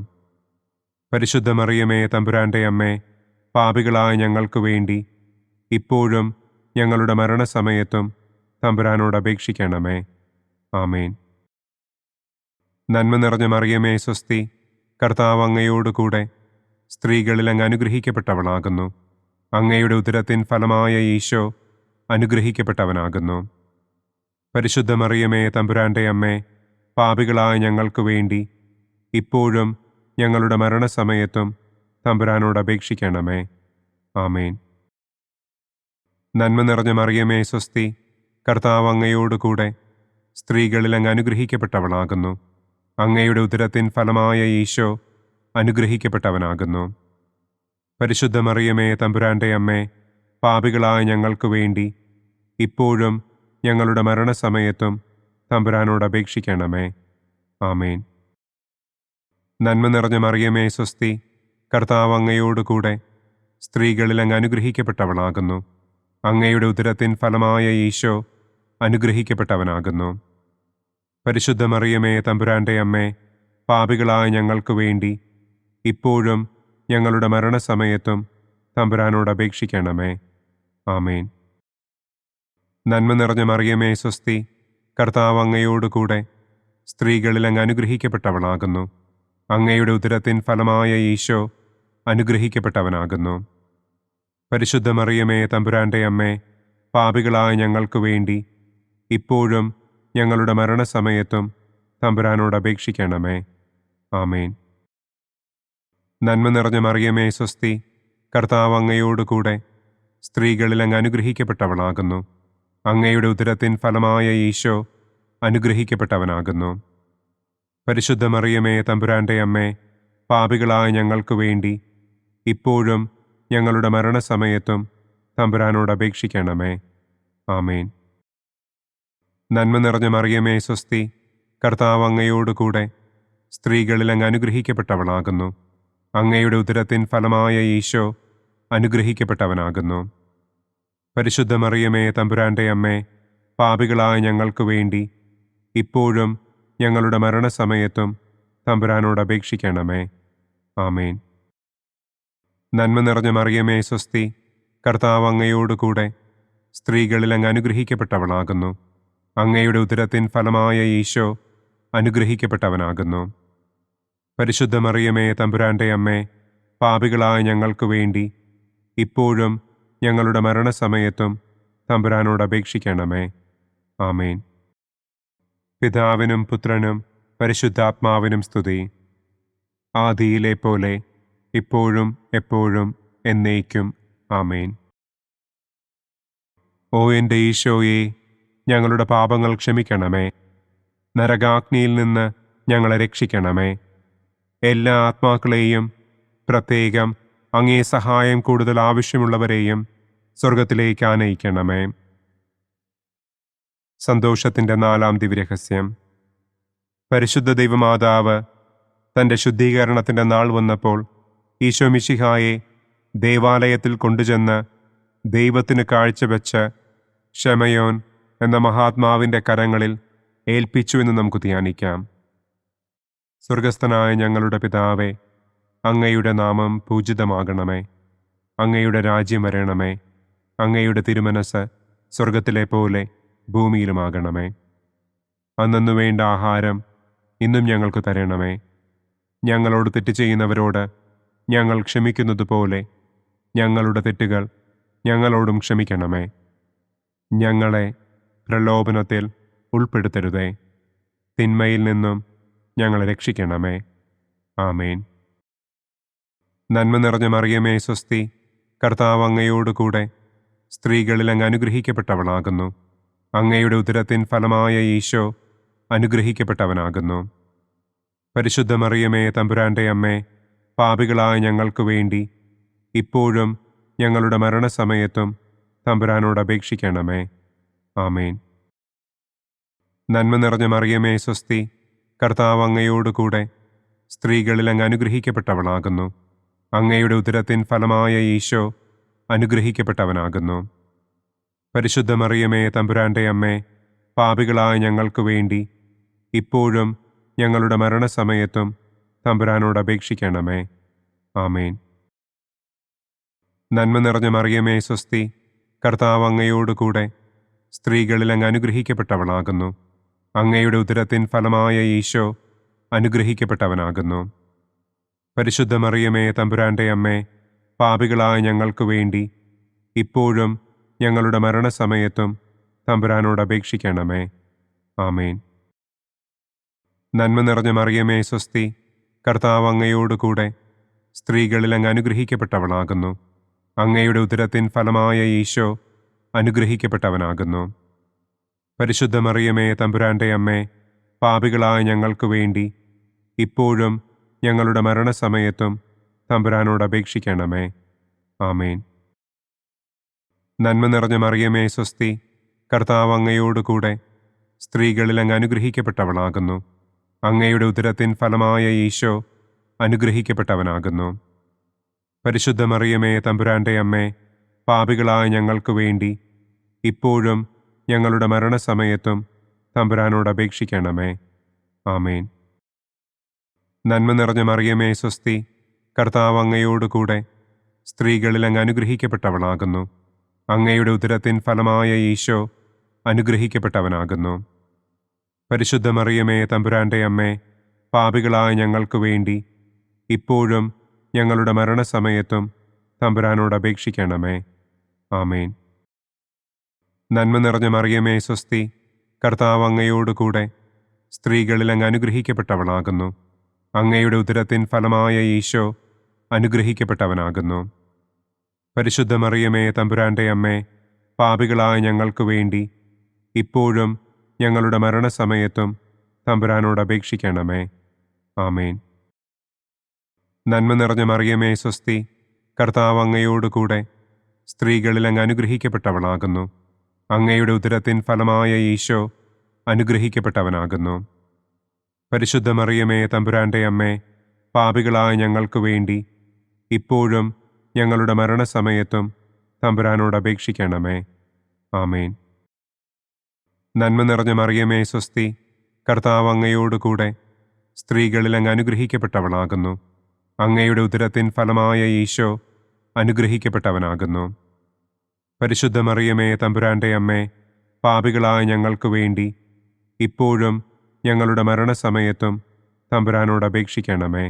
പരിശുദ്ധ മറിയമേ തമ്പുരാൻ്റെ അമ്മേ, പാപികളായ ഞങ്ങൾക്ക് വേണ്ടി ഇപ്പോഴും ഞങ്ങളുടെ മരണസമയത്തും തമ്പുരാനോട് അപേക്ഷിക്കണമേ. ആമേൻ. നന്മ നിറഞ്ഞ മറിയമേ സ്വസ്തി, കർത്താവ് അങ്ങയോടുകൂടെ സ്ത്രീകളിൽ അങ്ങ് അനുഗ്രഹിക്കപ്പെട്ടവളാകുന്നു. അങ്ങയുടെ ഉദരത്തിൻ ഫലമായ ഈശോ അനുഗ്രഹിക്കപ്പെട്ടവനാകുന്നു. പരിശുദ്ധ മറിയമേ തമ്പുരാൻ്റെ അമ്മേ, പാപികളായ ഞങ്ങൾക്ക് വേണ്ടി ഇപ്പോഴും ഞങ്ങളുടെ മരണസമയത്തും തമ്പുരാനോട് അപേക്ഷിക്കണമേ. ആമേൻ. നന്മ നിറഞ്ഞ മറിയമേ സ്വസ്തി, കർത്താവ് അങ്ങയോടുകൂടെ സ്ത്രീകളിൽ അങ്ങ് അനുഗ്രഹിക്കപ്പെട്ടവളാകുന്നു. അങ്ങയുടെ ഉദരത്തിൻ ഫലമായ ഈശോ അനുഗ്രഹിക്കപ്പെട്ടവനാകുന്നു. പരിശുദ്ധ മറിയമേ തമ്പുരാൻ്റെ അമ്മേ, പാപികളായ ഞങ്ങൾക്ക് വേണ്ടി ഇപ്പോഴും ഞങ്ങളുടെ മരണസമയത്തും തമ്പുരാനോട് അപേക്ഷിക്കണമേ. ആമേൻ. നന്മ നിറഞ്ഞ മറിയമേ സ്വസ്തി, കർത്താവ് അങ്ങയോടുകൂടെ സ്ത്രീകളിൽ അങ്ങ് അനുഗ്രഹിക്കപ്പെട്ടവളാകുന്നു. അങ്ങയുടെ ഉദരത്തിൻ ഫലമായ ഈശോ അനുഗ്രഹിക്കപ്പെട്ടവനാകുന്നു. പരിശുദ്ധ മറിയമേ തമ്പുരാൻ്റെ അമ്മേ, പാപികളായ ഞങ്ങൾക്ക് വേണ്ടി ഇപ്പോഴും ഞങ്ങളുടെ മരണസമയത്തും തമ്പുരാനോട് അപേക്ഷിക്കണമേ. ആമേൻ. നന്മ നിറഞ്ഞ മറിയമേ സ്വസ്തി, കർത്താവ് അങ്ങയോടുകൂടെ സ്ത്രീകളിൽ അങ്ങ് അനുഗ്രഹിക്കപ്പെട്ടവളാകുന്നു. അങ്ങയുടെ ഉദരത്തിൻ ഫലമായ ഈശോ അനുഗ്രഹിക്കപ്പെട്ടവനാകുന്നു. പരിശുദ്ധ മറിയമേ തമ്പുരാൻ്റെ അമ്മേ, പാപികളായ ഞങ്ങൾക്ക് വേണ്ടി ഇപ്പോഴും ഞങ്ങളുടെ മരണസമയത്തും തമ്പുരാനോട് അപേക്ഷിക്കണമേ. ആമേൻ. നന്മ നിറഞ്ഞ മറിയമേ സ്വസ്തി, കർത്താവ് അങ്ങയോടുകൂടെ സ്ത്രീകളിൽ അങ്ങ് അനുഗ്രഹിക്കപ്പെട്ടവളാകുന്നു. അങ്ങയുടെ ഉദരത്തിൻ ഫലമായ ഈശോ അനുഗ്രഹിക്കപ്പെട്ടവനാകുന്നു. പരിശുദ്ധ മറിയമേ തമ്പുരാൻ്റെ അമ്മേ, പാപികളായ ഞങ്ങൾക്ക് വേണ്ടി ഇപ്പോഴും ഞങ്ങളുടെ മരണസമയത്തും തമ്പുരാനോട് അപേക്ഷിക്കണമേ. ആമേൻ. നന്മ നിറഞ്ഞ മറിയമേ സ്വസ്തി, കർത്താവ് അങ്ങയോടുകൂടെ സ്ത്രീകളിൽ അങ്ങ് അനുഗ്രഹിക്കപ്പെട്ടവളാകുന്നു. അങ്ങയുടെ ഉദരത്തിൻ ഫലമായ ഈശോ അനുഗ്രഹിക്കപ്പെട്ടവനാകുന്നു. പരിശുദ്ധ മറിയമേ തമ്പുരാൻ്റെ അമ്മേ, പാപികളായ ഞങ്ങൾക്ക് വേണ്ടി ഇപ്പോഴും ഞങ്ങളുടെ മരണസമയത്തും തമ്പുരാനോട് അപേക്ഷിക്കണമേ. ആമേൻ. നന്മ നിറഞ്ഞ മറിയമേ സ്വസ്തി, കർത്താവ് അങ്ങയോടുകൂടെ സ്ത്രീകളിൽ അങ്ങ് അനുഗ്രഹിക്കപ്പെട്ടവളാകുന്നു. അങ്ങയുടെ ഉദരത്തിൻ ഫലമായ ഈശോ അനുഗ്രഹിക്കപ്പെട്ടവനാകുന്നു. പരിശുദ്ധ മറിയമേ തമ്പുരാൻ്റെ അമ്മേ, പാപികളായ ഞങ്ങൾക്ക് വേണ്ടി ഇപ്പോഴും ഞങ്ങളുടെ മരണസമയത്തും തമ്പുരാനോട് അപേക്ഷിക്കണമേ. ആമേൻ. പിതാവിനും പുത്രനും പരിശുദ്ധാത്മാവിനും സ്തുതി. ആദിയിലെ പോലെ ഇപ്പോഴും എപ്പോഴും എന്നേക്കും. ആമേൻ. ഓ എൻ്റെ ഈശോയെ, ഞങ്ങളുടെ പാപങ്ങൾ ക്ഷമിക്കണമേ. നരകാഗ്നിയിൽ നിന്ന് ഞങ്ങളെ രക്ഷിക്കണമേ. എല്ലാ ആത്മാക്കളെയും, പ്രത്യേകം അങ്ങേ സഹായം കൂടുതൽ ആവശ്യമുള്ളവരെയും സ്വർഗത്തിലേക്ക് ആനയിക്കണമേ. സന്തോഷത്തിൻ്റെ 4-ാം ദിവ്യരഹസ്യം. പരിശുദ്ധ ദൈവമാതാവ് തൻ്റെ ശുദ്ധീകരണത്തിൻ്റെ നാൾ വന്നപ്പോൾ ഈശോ മിശിഹായെ ദേവാലയത്തിൽ കൊണ്ടുചെന്ന് ദൈവത്തിന് കാഴ്ചവെച്ച് ശമയോൻ എന്ന മഹാത്മാവിൻ്റെ കരങ്ങളിൽ ഏൽപ്പിച്ചു എന്ന് നമുക്ക് ധ്യാനിക്കാം. സ്വർഗസ്ഥനായ ഞങ്ങളുടെ പിതാവേ, അങ്ങയുടെ നാമം പൂജിതമാകണമേ. അങ്ങയുടെ രാജ്യം വരണമേ. അങ്ങയുടെ തിരുമനസ് സ്വർഗത്തിലെ പോലെ ഭൂമിയിലുമാകണമേ. അന്നന്നു വേണ്ട ആഹാരം ഇന്നും ഞങ്ങൾക്ക് തരണമേ. ഞങ്ങളോട് തെറ്റ് ചെയ്യുന്നവരോട് ഞങ്ങൾ ക്ഷമിക്കുന്നത് പോലെ ഞങ്ങളുടെ തെറ്റുകൾ ഞങ്ങളോടും ക്ഷമിക്കണമേ. ഞങ്ങളെ പ്രലോഭനത്തിൽ ഉൾപ്പെടുത്തരുതേ. തിന്മയിൽ നിന്നും ഞങ്ങളെ രക്ഷിക്കണമേ. ആമേൻ. നന്മ നിറഞ്ഞ മറിയമേ സ്വസ്തി, കർത്താവ് അങ്ങയോട് കൂടെ സ്ത്രീകളിൽ അങ്ങ് അനുഗ്രഹിക്കപ്പെട്ടവളാകുന്നു. അങ്ങയുടെ ഉദരത്തിൻ ഫലമായ ഈശോ അനുഗ്രഹിക്കപ്പെട്ടവനാകുന്നു. പരിശുദ്ധ മറിയമേ തമ്പുരാൻ്റെ അമ്മേ, പാപികളായ ഞങ്ങൾക്ക് വേണ്ടി ഇപ്പോഴും ഞങ്ങളുടെ മരണസമയത്തും തമ്പുരാനോട് അപേക്ഷിക്കണമേ. ആമേൻ. നന്മ നിറഞ്ഞ മറിയമേ സ്വസ്തി, കർത്താവ് അങ്ങയോട് കൂടെ സ്ത്രീകളിൽ അങ്ങ് അനുഗ്രഹിക്കപ്പെട്ടവളാകുന്നു. അങ്ങയുടെ ഉദരത്തിൻ ഫലമായ ഈശോ അനുഗ്രഹിക്കപ്പെട്ടവനാകുന്നു. പരിശുദ്ധ മറിയമേ തമ്പുരാൻ്റെ അമ്മേ, പാപികളായ ഞങ്ങൾക്ക് വേണ്ടി ഇപ്പോഴും ഞങ്ങളുടെ മരണസമയത്തും തമ്പുരാനോട് അപേക്ഷിക്കണമേ. ആമേൻ. നന്മ നിറഞ്ഞ മറിയമേ സ്വസ്തി, കർത്താവ് അങ്ങയോട് കൂടെ സ്ത്രീകളിൽ അങ്ങ് അനുഗ്രഹിക്കപ്പെട്ടവളാകുന്നു. അങ്ങയുടെ ഉദരത്തിൻ ഫലമായ ഈശോ അനുഗ്രഹിക്കപ്പെട്ടവനാകുന്നു. പരിശുദ്ധ മറിയമേ തമ്പുരാൻ്റെ അമ്മേ, പാപികളായ ഞങ്ങൾക്ക് വേണ്ടി ഇപ്പോഴും ഞങ്ങളുടെ മരണസമയത്തും തമ്പുരാനോട് അപേക്ഷിക്കണമേ. ആമേൻ. നന്മ നിറഞ്ഞ മറിയമേ സ്വസ്തി, കർത്താവ് അങ്ങയോട് കൂടെ സ്ത്രീകളിൽ അങ്ങ് അനുഗ്രഹിക്കപ്പെട്ടവളാകുന്നു. അങ്ങയുടെ ഉദരത്തിൻ ഫലമായ ഈശോ അനുഗ്രഹിക്കപ്പെട്ടവനാകുന്നു. പരിശുദ്ധ മറിയമേ തമ്പുരാൻ്റെ അമ്മേ, പാപികളായ ഞങ്ങൾക്ക് വേണ്ടി ഇപ്പോഴും ഞങ്ങളുടെ മരണസമയത്തും തമ്പുരാനോട് അപേക്ഷിക്കണമേ. ആമേൻ. നന്മ നിറഞ്ഞ മറിയമേ സ്വസ്തി, കർത്താവ് അങ്ങയോട് കൂടെ സ്ത്രീകളിൽ അങ്ങ് അനുഗ്രഹിക്കപ്പെട്ടവളാകുന്നു. അങ്ങയുടെ ഉദരത്തിൻ ഫലമായ ഈശോ അനുഗ്രഹിക്കപ്പെട്ടവനാകുന്നു. പരിശുദ്ധ മറിയമേ തമ്പുരാൻ്റെ അമ്മേ, പാപികളായ ഞങ്ങൾക്ക് വേണ്ടി ഇപ്പോഴും ഞങ്ങളുടെ മരണസമയത്തും തമ്പുരാനോട് അപേക്ഷിക്കണമേ. ആമേൻ. നന്മ നിറഞ്ഞ മറിയമേ സ്വസ്തി, കർത്താവ് അങ്ങയോട് കൂടെ സ്ത്രീകളിൽ അങ്ങ് അനുഗ്രഹിക്കപ്പെട്ടവളാകുന്നു. അങ്ങയുടെ ഉദരത്തിൻ ഫലമായ ഈശോ അനുഗ്രഹിക്കപ്പെട്ടവനാകുന്നു. പരിശുദ്ധ മറിയമേ തമ്പുരാൻ്റെ അമ്മേ, പാപികളായ ഞങ്ങൾക്ക് വേണ്ടി ഇപ്പോഴും ഞങ്ങളുടെ മരണസമയത്തും തമ്പുരാനോട് അപേക്ഷിക്കണമേ. ആമേൻ. നന്മ നിറഞ്ഞ മറിയമേ സ്വസ്തി, കർത്താവ് അങ്ങയോട് കൂടെ സ്ത്രീകളിൽ അങ്ങ് അനുഗ്രഹിക്കപ്പെട്ടവളാകുന്നു. അങ്ങയുടെ ഉദരത്തിൻ ഫലമായ ഈശോ അനുഗ്രഹിക്കപ്പെട്ടവനാകുന്നു. പരിശുദ്ധ മറിയമേ തമ്പുരാൻ്റെ അമ്മേ, പാപികളായ ഞങ്ങൾക്ക് വേണ്ടി ഇപ്പോഴും ഞങ്ങളുടെ മരണസമയത്തും തമ്പുരാനോട് അപേക്ഷിക്കണമേ. ആമേൻ. നന്മ നിറഞ്ഞ മറിയമേ സ്വസ്തി, കർത്താവ് അങ്ങയോട് കൂടെ സ്ത്രീകളിൽ അങ്ങ് അനുഗ്രഹിക്കപ്പെട്ടവളാകുന്നു. അങ്ങയുടെ ഉദരത്തിൻ ഫലമായ ഈശോ അനുഗ്രഹിക്കപ്പെട്ടവനാകുന്നു. പരിശുദ്ധ മറിയമേ തമ്പുരാൻ്റെ അമ്മേ, പാപികളായ ഞങ്ങൾക്ക് വേണ്ടി ഇപ്പോഴും ഞങ്ങളുടെ മരണസമയത്തും തമ്പുരാനോട് അപേക്ഷിക്കണമേ. ആമേൻ. നന്മ നിറഞ്ഞ മറിയമേ സ്വസ്തി, കർത്താവ് അങ്ങയോട് കൂടെ സ്ത്രീകളിൽ അങ്ങ് അനുഗ്രഹിക്കപ്പെട്ടവളാകുന്നു. അങ്ങയുടെ ഉദരത്തിൻ ഫലമായ ഈശോ അനുഗ്രഹിക്കപ്പെട്ടവനാകുന്നു. പരിശുദ്ധ മറിയമേ തമ്പുരാൻ്റെ അമ്മേ, പാപികളായ ഞങ്ങൾക്ക് വേണ്ടി ഇപ്പോഴും ഞങ്ങളുടെ മരണസമയത്തും തമ്പുരാനോട് അപേക്ഷിക്കണമേ.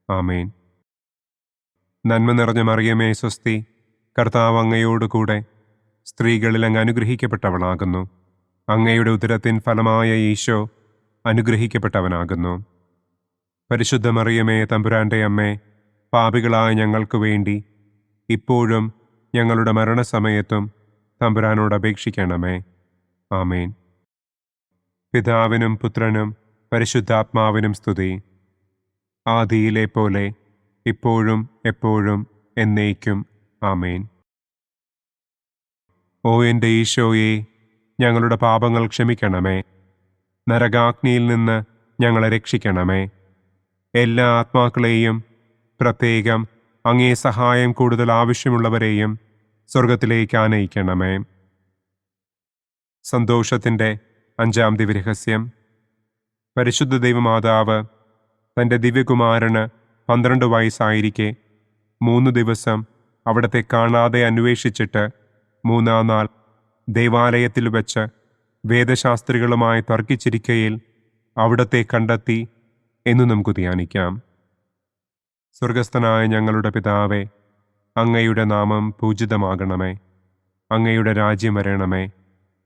ആമേൻ. നന്മ നിറഞ്ഞ മറിയമേ സ്വസ്തി, കർത്താവ് അങ്ങയോട് കൂടെ സ്ത്രീകളിൽ അങ്ങ് അനുഗ്രഹിക്കപ്പെട്ടവളാകുന്നു. അങ്ങയുടെ ഉദരത്തിൻ ഫലമായ ഈശോ അനുഗ്രഹിക്കപ്പെട്ടവനാകുന്നു. പരിശുദ്ധ മറിയമേ, തമ്പുരാന്റെ അമ്മേ, പാപികളായ ഞങ്ങൾക്ക് വേണ്ടി ഇപ്പോഴും ഞങ്ങളുടെ മരണസമയത്തും തമ്പുരാനോട് അപേക്ഷിക്കണമേ. ആമേൻ. പിതാവിനും പുത്രനും പരിശുദ്ധാത്മാവിനും സ്തുതി. ആദിയിലെ പോലെ ഇപ്പോഴും എപ്പോഴും എന്നേക്കും. ആമേൻ. ഓ എൻ്റെ ഈശോയെ, ഞങ്ങളുടെ പാപങ്ങൾ ക്ഷമിക്കണമേ. നരകാഗ്നിയിൽ നിന്ന് ഞങ്ങളെ രക്ഷിക്കണമേ. എല്ലാ ആത്മാക്കളെയും, പ്രത്യേകം അങ്ങേ സഹായം കൂടുതൽ ആവശ്യമുള്ളവരെയും സ്വർഗത്തിലേക്ക് ആനയിക്കണമേ. സന്തോഷത്തിൻ്റെ 5-ാം ദിവ്യരഹസ്യം. പരിശുദ്ധ ദൈവമാതാവ് തൻ്റെ ദിവ്യകുമാരന് 12 വയസ്സായിരിക്കെ 3 ദിവസം അവിടത്തെ കാണാതെ അന്വേഷിച്ചിട്ട് 3-ാം നാൾ ദേവാലയത്തിൽ വെച്ച് വേദശാസ്ത്രികളുമായി തർക്കിച്ചിരിക്കയിൽ അവിടത്തെ കണ്ടെത്തി എന്നു നമുക്ക് ധ്യാനിക്കാം. സ്വർഗസ്ഥനായ ഞങ്ങളുടെ പിതാവേ, അങ്ങയുടെ നാമം പൂജിതമാകണമേ. അങ്ങയുടെ രാജ്യം വരണമേ.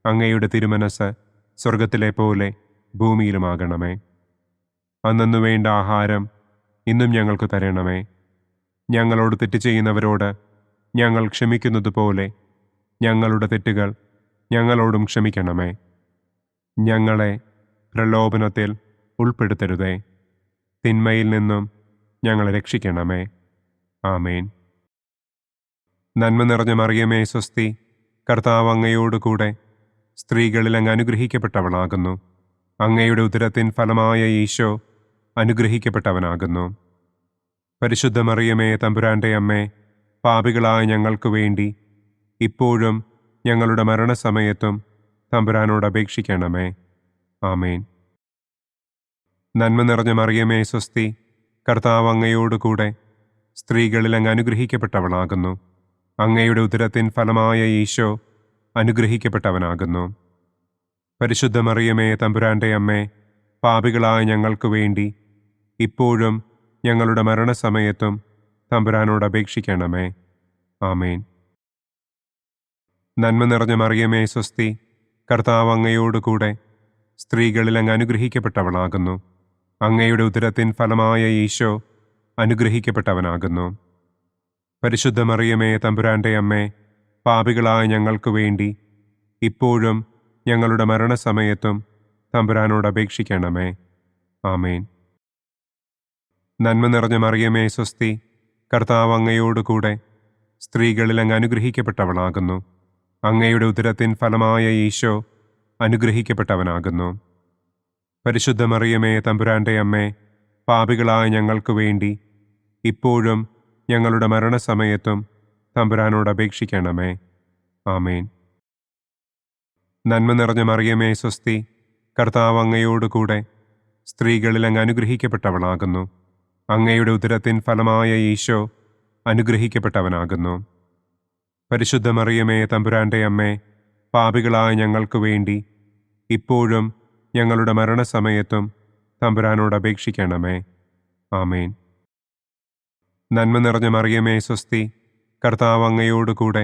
അങ്ങയുടെ തിരുമനസ് സ്വർഗത്തിലെ പോലെ ഭൂമിയിലുമാകണമേ. അന്നു വേണ്ട ആഹാരം ഇന്നും ഞങ്ങൾക്ക് തരണമേ. ഞങ്ങളോട് തെറ്റ് ചെയ്യുന്നവരോട് ഞങ്ങൾ ക്ഷമിക്കുന്നത് പോലെ ഞങ്ങളുടെ തെറ്റുകൾ ഞങ്ങളോടും ക്ഷമിക്കണമേ. ഞങ്ങളെ പ്രലോഭനത്തിൽ ഉൾപ്പെടുത്തരുതേ. തിന്മയിൽ നിന്നും ഞങ്ങളെ രക്ഷിക്കണമേ. ആമേൻ. നന്മ നിറഞ്ഞ മറിയമേ, സ്വസ്തി. കർത്താവ് അങ്ങയോടുകൂടെ സ്ത്രീകളിൽ അങ്ങ് അനുഗ്രഹിക്കപ്പെട്ടവളാകുന്നു. അങ്ങയുടെ ഉദരത്തിൻ ഫലമായ ഈശോ അനുഗ്രഹിക്കപ്പെട്ടവനാകുന്നു. പരിശുദ്ധ മറിയമേ, തമ്പുരാന്റെ അമ്മേ, പാപികളായ ഞങ്ങൾക്ക് വേണ്ടി ഇപ്പോഴും ഞങ്ങളുടെ മരണസമയത്തും തമ്പുരാനോട് അപേക്ഷിക്കണമേ. ആമേൻ. നന്മ നിറഞ്ഞ മറിയമേ, സ്വസ്തി. കർത്താവ് അങ്ങയോടുകൂടെ സ്ത്രീകളിൽ അങ്ങ് അനുഗ്രഹിക്കപ്പെട്ടവളാകുന്നു. അങ്ങയുടെ ഉദരത്തിൻ ഫലമായ ഈശോ അനുഗ്രഹിക്കപ്പെട്ടവനാകുന്നു. പരിശുദ്ധ മറിയമേ, തമ്പുരാന്റെ അമ്മേ, പാപികളായ ഞങ്ങൾക്ക് വേണ്ടി ഇപ്പോഴും ഞങ്ങളുടെ മരണസമയത്തും തമ്പുരാനോട് അപേക്ഷിക്കണമേ. ആമേൻ. നന്മ നിറഞ്ഞ മറിയമേ, സ്വസ്തി. കർത്താവ് അങ്ങയോടുകൂടെ സ്ത്രീകളിൽ അങ്ങ് അനുഗ്രഹിക്കപ്പെട്ടവളാകുന്നു. അങ്ങയുടെ ഉദരത്തിൻ ഫലമായ ഈശോ അനുഗ്രഹിക്കപ്പെട്ടവനാകുന്നു. പരിശുദ്ധ മറിയമേ, തമ്പുരാന്റെ അമ്മേ, പാപികളായ ഞങ്ങൾക്ക് വേണ്ടി ഇപ്പോഴും ഞങ്ങളുടെ മരണസമയത്തും തമ്പുരാനോട് അപേക്ഷിക്കണമേ. ആമേൻ. നന്മ നിറഞ്ഞ മറിയമേ, സ്വസ്തി. കർത്താവ് അങ്ങയോടുകൂടെ സ്ത്രീകളിൽ അങ്ങ് അനുഗ്രഹിക്കപ്പെട്ടവളാകുന്നു. അങ്ങയുടെ ഉദരത്തിൻ ഫലമായ ഈശോ അനുഗ്രഹിക്കപ്പെട്ടവനാകുന്നു. പരിശുദ്ധ മറിയമേ, തമ്പുരാന്റെ അമ്മേ, പാപികളായ ഞങ്ങൾക്ക് വേണ്ടി ഇപ്പോഴും ഞങ്ങളുടെ മരണസമയത്തും തമ്പുരാനോട് അപേക്ഷിക്കണമേ. ആമേൻ. നന്മ നിറഞ്ഞ മറിയമേ, സ്വസ്തി. കർത്താവ് അങ്ങയോടുകൂടെ സ്ത്രീകളിൽ അങ്ങ് അനുഗ്രഹിക്കപ്പെട്ടവളാകുന്നു. അങ്ങയുടെ ഉദരത്തിൻ ഫലമായ ഈശോ അനുഗ്രഹിക്കപ്പെട്ടവനാകുന്നു. പരിശുദ്ധ മറിയമേ, തമ്പുരാന്റെ അമ്മേ, പാപികളായ ഞങ്ങൾക്ക് വേണ്ടി ഇപ്പോഴും ഞങ്ങളുടെ മരണസമയത്തും തമ്പുരാനോട് അപേക്ഷിക്കണമേ. ആമേൻ. നന്മ നിറഞ്ഞ മറിയമേ, സ്വസ്തി. കർത്താവ് അങ്ങയോടുകൂടെ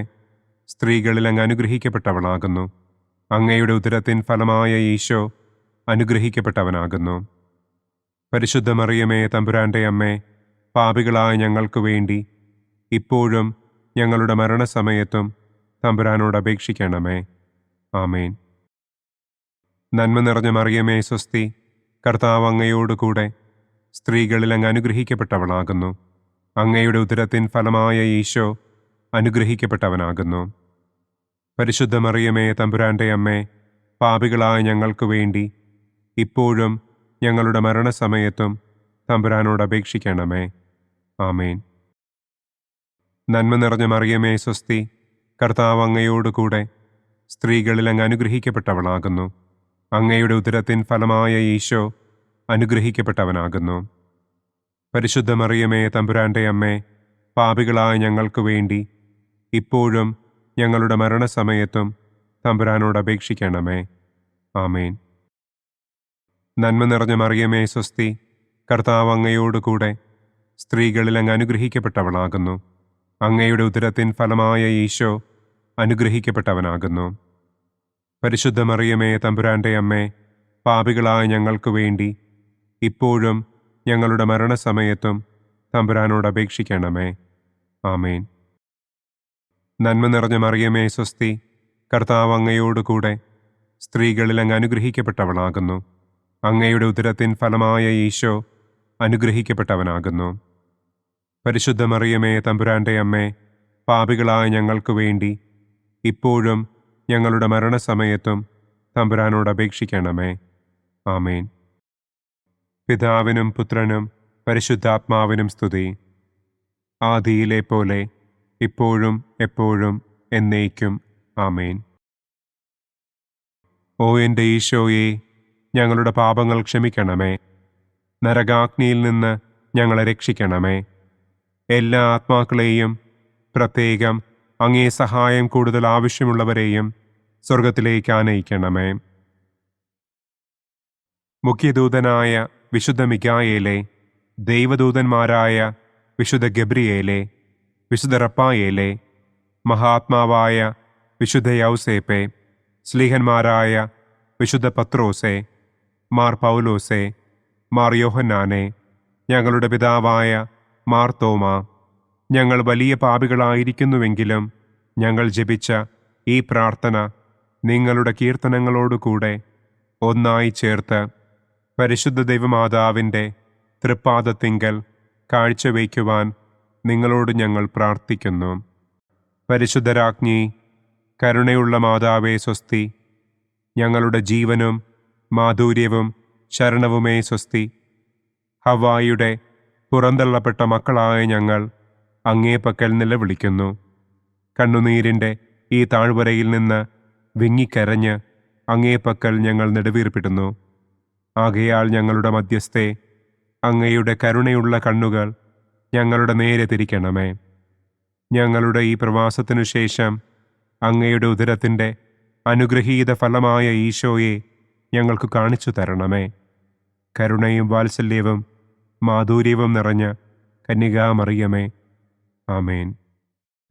സ്ത്രീകളിൽ അങ്ങ് അനുഗ്രഹിക്കപ്പെട്ടവളാകുന്നു. അങ്ങയുടെ ഉദരത്തിൻ ഫലമായ ഈശോ അനുഗ്രഹിക്കപ്പെട്ടവനാകുന്നു. പരിശുദ്ധ മറിയമേ, തമ്പുരാന്റെ അമ്മേ, പാപികളായ ഞങ്ങൾക്ക് വേണ്ടി ഇപ്പോഴും ഞങ്ങളുടെ മരണസമയത്തും തമ്പുരാനോട് അപേക്ഷിക്കണമേ. ആമേൻ. നന്മ നിറഞ്ഞ മറിയമേ, സ്വസ്തി. കർത്താവ് അങ്ങയോടുകൂടെ സ്ത്രീകളിൽ അങ്ങ് അനുഗ്രഹിക്കപ്പെട്ടവളാകുന്നു. അങ്ങയുടെ ഉദരത്തിൻ ഫലമായ ഈശോ അനുഗ്രഹിക്കപ്പെട്ടവനാകുന്നു. പരിശുദ്ധ മറിയമേ, തമ്പുരാന്റെ അമ്മേ, പാപികളായ ഞങ്ങൾക്ക് വേണ്ടി ഇപ്പോഴും ഞങ്ങളുടെ മരണസമയത്തും തമ്പുരാനോട് അപേക്ഷിക്കണമേ. ആമേൻ. നന്മ നിറഞ്ഞ മറിയമേ, സ്വസ്തി. കർത്താവ് അങ്ങയോടുകൂടെ സ്ത്രീകളിൽ അങ്ങ് അനുഗ്രഹിക്കപ്പെട്ടവളാകുന്നു. അങ്ങയുടെ ഉദരത്തിൻ ഫലമായ ഈശോ അനുഗ്രഹിക്കപ്പെട്ടവനാകുന്നു. പരിശുദ്ധ മറിയമേ, തമ്പുരാന്റെ അമ്മേ, പാപികളായ ഞങ്ങൾക്ക് വേണ്ടി ഇപ്പോഴും ഞങ്ങളുടെ മരണസമയത്തും തമ്പുരാനോട് അപേക്ഷിക്കണമേ. ആമേൻ. നന്മ നിറഞ്ഞ മറിയമേ, സ്വസ്തി. കർത്താവ് അങ്ങയോടുകൂടെ സ്ത്രീകളിൽ അങ്ങ് അനുഗ്രഹിക്കപ്പെട്ടവളാകുന്നു. അങ്ങയുടെ ഉദരത്തിൻ ഫലമായ ഈശോ അനുഗ്രഹിക്കപ്പെട്ടവനാകുന്നു. പരിശുദ്ധ മറിയമേ തമ്പുരാന്റെ അമ്മേ, പാപികളായ ഞങ്ങൾക്ക് വേണ്ടി ഇപ്പോഴും ഞങ്ങളുടെ മരണസമയത്തും തമ്പുരാനോട് അപേക്ഷിക്കണമേ. ആമേൻ. നന്മ നിറഞ്ഞ മറിയമേ സ്വസ്തി, കർത്താവ് അങ്ങയോടുകൂടെ സ്ത്രീകളിൽ അങ്ങ് അനുഗ്രഹിക്കപ്പെട്ടവളാകുന്നു. അങ്ങയുടെ ഉദരത്തിൻ ഫലമായ ഈശോ അനുഗ്രഹിക്കപ്പെട്ടവനാകുന്നു. പരിശുദ്ധ മറിയമേ തമ്പുരാന്റെ അമ്മേ, പാപികളായ ഞങ്ങൾക്ക് വേണ്ടി ഇപ്പോഴും ഞങ്ങളുടെ മരണസമയത്തും തമ്പുരാനോട് അപേക്ഷിക്കണമേ. ആമേൻ. പിതാവിനും പുത്രനും പരിശുദ്ധാത്മാവിനും സ്തുതി. ആദിയിലെ പോലെ ഇപ്പോഴും എപ്പോഴും എന്നേക്കും. ആമേൻ. ഓ എൻ്റെ ഈശോയെ, ഞങ്ങളുടെ പാപങ്ങൾ ക്ഷമിക്കണമേ. നരകാഗ്നിയിൽ നിന്ന് ഞങ്ങളെ രക്ഷിക്കണമേ. എല്ലാ ആത്മാക്കളെയും, പ്രത്യേകം അങ്ങേ സഹായം കൂടുതൽ ആവശ്യമുള്ളവരെയും സ്വർഗത്തിലേക്ക് ആനയിക്കണമേ. മുഖ്യദൂതനായ വിശുദ്ധ മിഖായേലേ, ദൈവദൂതന്മാരായ വിശുദ്ധ ഗബ്രിയേലേ, വിശുദ്ധ റപ്പായേലേ, മഹാത്മാവായ വിശുദ്ധ യൗസേപ്പേ, സ്ലീഹന്മാരായ വിശുദ്ധ പത്രോസേ, മാർ പൗലോസേ, മാർ യോഹന്നാനെ, ഞങ്ങളുടെ പിതാവായ മാർ തോമാ, ഞങ്ങൾ വലിയ പാപികളായിരിക്കുന്നുവെങ്കിലും ഞങ്ങൾ ജപിച്ച ഈ പ്രാർത്ഥന നിങ്ങളുടെ കീർത്തനങ്ങളോടുകൂടെ ഒന്നായി ചേർത്ത് പരിശുദ്ധ ദൈവമാതാവിൻ്റെ തൃപ്പാദത്തിങ്കൽ കാഴ്ചവയ്ക്കുവാൻ നിങ്ങളോട് ഞങ്ങൾ പ്രാർത്ഥിക്കുന്നു. പരിശുദ്ധരാജ്ഞി, കരുണയുള്ള മാതാവേ സ്വസ്തി, ഞങ്ങളുടെ ജീവനും മാധുര്യവും ശരണവുമേ സ്വസ്തി. ഹവ്വായുടെ പുറന്തള്ളപ്പെട്ട മക്കളായ ഞങ്ങൾ അങ്ങേപ്പക്കൽ നിലവിളിക്കുന്നു. കണ്ണുനീരിൻ്റെ ഈ താഴ്വരയിൽ നിന്ന് വിങ്ങിക്കരഞ്ഞ് അങ്ങേപ്പക്കൽ ഞങ്ങൾ നെടുവീർപ്പിടുന്നു. ആകയാൽ ഞങ്ങളുടെ മധ്യസ്ഥേ, അങ്ങയുടെ കരുണയുള്ള കണ്ണുകൾ ഞങ്ങളുടെ നേരെ തിരിക്കണമേ. ഞങ്ങളുടെ ഈ പ്രവാസത്തിനു ശേഷം അങ്ങയുടെ ഉദരത്തിൻ്റെ അനുഗ്രഹീത ഫലമായ ഈശോയെ ഞങ്ങൾക്ക് കാണിച്ചു തരണമേ. കരുണയും വാത്സല്യവും മാധുര്യവും നിറഞ്ഞ കന്യകാമറിയമേ. ആമേൻ.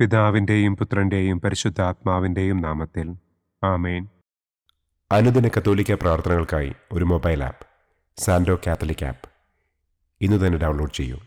പിതാവിൻ്റെയും പുത്രൻ്റെയും പരിശുദ്ധാത്മാവിൻ്റെയും നാമത്തിൽ. ആമേൻ. അനുദിന കത്തോലിക്ക പ്രാർത്ഥനകൾക്കായി ഒരു മൊബൈൽ ആപ്പ്, സാൻഡോ കാത്തലിക് ആപ്പ്, ഇന്ന് തന്നെ ഡൗൺലോഡ് ചെയ്യൂ.